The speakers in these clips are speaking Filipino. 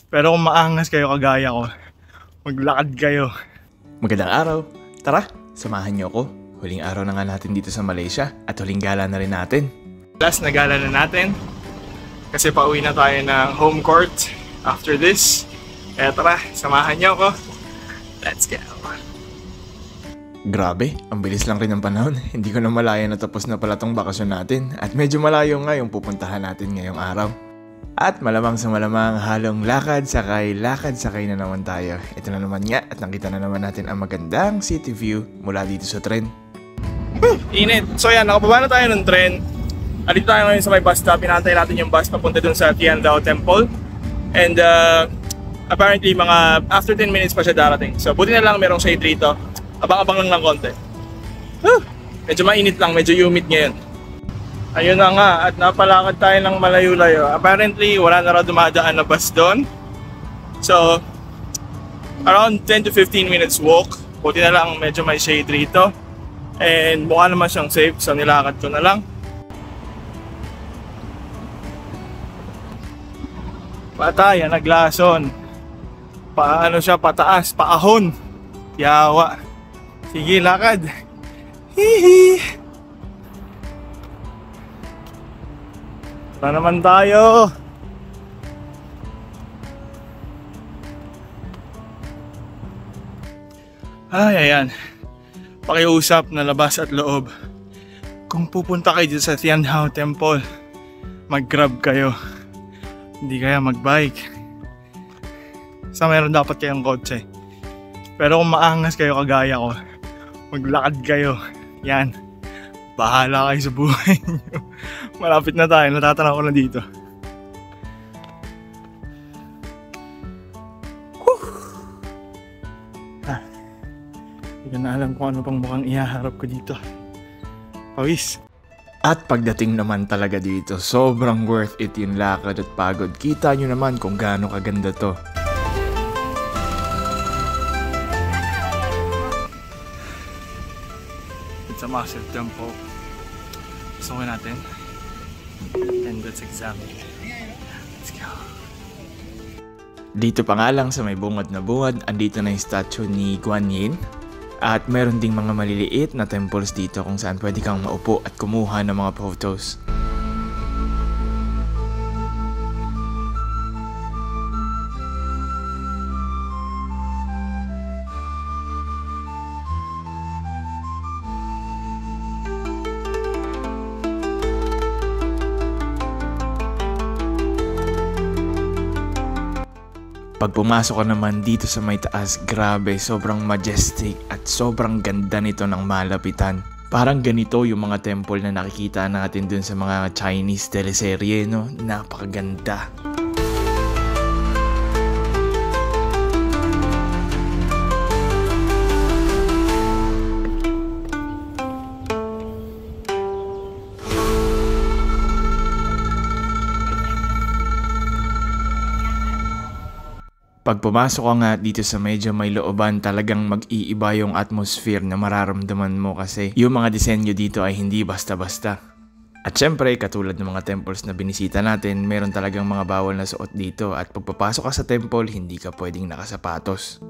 Pero kung maangas kayo kagaya ko, maglakad kayo. Magandang araw! Tara, samahan niyo ako. Huling araw na nga natin dito sa Malaysia at huling gala na rin natin. Last na gala na natin kasi pauwi na tayo ng home court after this. Kaya tara, samahan niyo ako. Let's go! Grabe, ang bilis lang rin ng panahon. Hindi ko na malaya na tapos na pala tong bakasyon natin at medyo malayo nga yung pupuntahan natin ngayong araw. At malamang sa malamang halong lakad sakay na naman tayo. Ito na naman nga at nakita na naman natin ang magandang city view mula dito sa tren. Init! So yan, nakababa na tayo ng tren. Alito tayo ngayon sa may bus stop. Pinantay natin yung bus papunta dun sa Tian Dao Temple. And apparently mga after 10 minutes pa siya darating. So buti na lang merong shade rito. Abang-abang lang ng konti. Medyo mainit lang, medyo humid ngayon. Ayun na nga, at napalakad tayo ng malayo-layo. Apparently, wala na raw dumadaan na bus doon. So, around 10 to 15 minutes walk. Buti na lang medyo may shade rito. And mukha naman siyang safe, so nilakad ko na lang. Patay, naglason. Paano siya, pataas, paahon. Yawa. Sige, lakad. Hihi. Tara naman tayo. Ay, ayan. Pakiusap na labas at loob. Kung pupunta kayo dito sa Tian Dao Temple, mag-grab kayo. Hindi kaya mag-bike. Sa meron dapat kayong kotse. Pero kung maangas kayo kagaya ko, maglakad kayo. Yan. Bahala kayo sa buhay niyo. Malapit na tayo. Natatanaw ko na dito. Hindi ko na alam kung ano pang mukhang ihaharap ko dito. Pawis. At pagdating naman talaga dito, sobrang worth it yung lakad at pagod. Kita nyo naman kung gaano kaganda to. It's a massive temple. Gusto natin. And that's exactly it. Let's go. Dito pa nga lang sa may bungad na bungad, andito na yung statue ni Guan Yin. At meron ding mga maliliit na temples dito kung saan pwede kang maupo at kumuha ng mga photos. Pag pumasok ka naman dito sa may taas, grabe, sobrang majestic at sobrang ganda nito ng malapitan. Parang ganito yung mga temple na nakikita natin dun sa mga Chinese teleserye, no? Napakaganda. Pag pumasok ka nga dito sa medyo may looban, talagang mag-iiba yung atmosphere na mararamdaman mo kasi yung mga disenyo dito ay hindi basta-basta. At syempre, katulad ng mga temples na binisita natin, meron talagang mga bawal na suot dito at pag papasok ka sa temple, hindi ka pwedeng nakasapatos.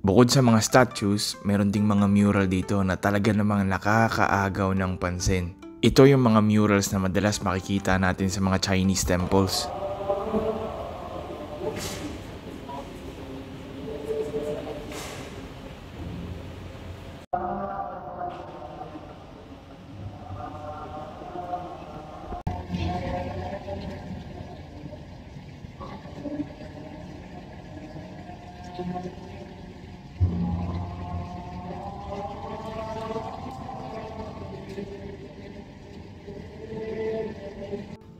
Bukod sa mga statues, meron ding mga mural dito na talaga namang nakakaagaw ng pansin. Ito yung mga murals na madalas makikita natin sa mga Chinese temples.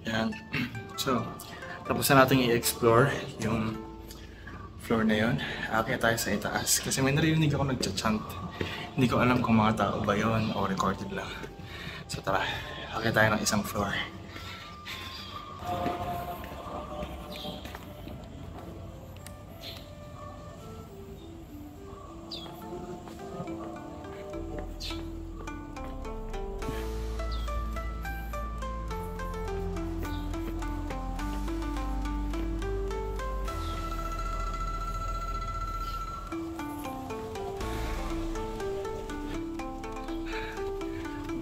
Yan. So, tapos na natin i-explore yung floor na yun. Aakyat tayo sa itaas kasi may narinig ako nagcha-chant. Hindi ko alam kung mga tao ba yun o recorded lang. So tara, aakyat tayo ng isang floor.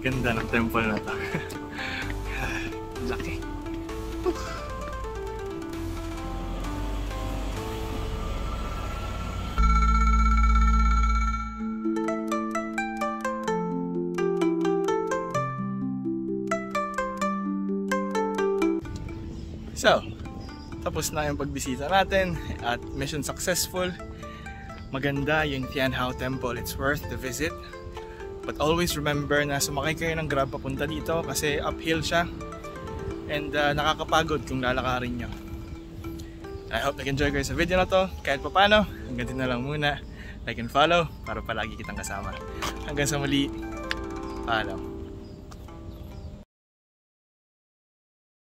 Ganda ng temple na to. Laki. So, tapos na yung pagbisita natin at mission successful. Maganda yung Tianhao Temple. It's worth the visit. But always remember na sumakay kayo ng grab papunta dito kasi uphill siya. And nakakapagod kung lalakarin nyo. I hope nag-enjoy kayo sa video na to. Kahit pa paano, hanggang din na lang muna. Like and follow para palagi kitang kasama. Hanggang sa muli, paalam.